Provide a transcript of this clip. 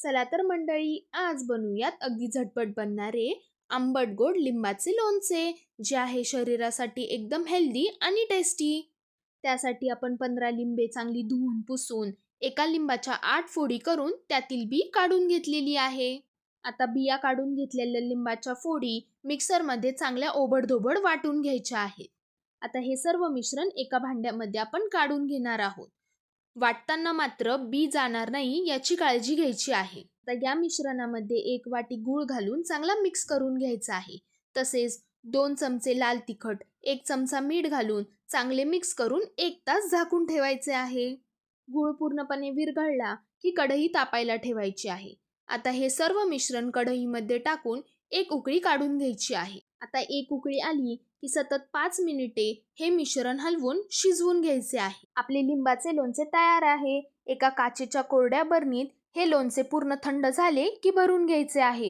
चला तर मंडळी, आज बनवूयात अगदी झटपट बनणारे आंबट गोड लिंबाचे लोणचे, जे आहे शरीरासाठी एकदम हेल्दी आणि टेस्टी. त्यासाठी आपण 15 लिंबे चांगली धुवून पुसून एका लिंबाच्या 8 फोडी करून त्यातील बी काढून घेतलेली आहे. आता बिया काढून घेतलेल्या लिंबाच्या फोडी मिक्सरमध्ये चांगल्या ओबडधोबड वाटून घ्यायच्या आहेत. आता हे सर्व मिश्रण एका भांड्यामध्ये आपण काढून घेणार आहोत. वाटताना मात्र बी जाणार नाही याची काळजी घ्यायची आहे. तर या मिश्रणामध्ये 1 वाटी गूळ घालून चांगला मिक्स करून घ्यायचा आहे. तसेच 2 चमचे लाल तिखट, 1 चमचा मीठ घालून चांगले मिक्स करून 1 तास झाकून ठेवायचे आहे. गूळ पूर्णपणे विरघळला की कढई तापायला ठेवायची आहे. आता हे सर्व मिश्रण कढईमध्ये टाकून 1 उकळी काढून घ्यायची आहे. आता 1 उकळी आली की सतत 5 मिनिटे हे मिश्रण हलवून शिजवून घ्यायचे आहे. आपले लिंबाचे लोणचे तयार आहे. एका काचेच्या कोरड्या बरणीत हे लोणचे पूर्ण थंड झाले की भरून घ्यायचे आहे.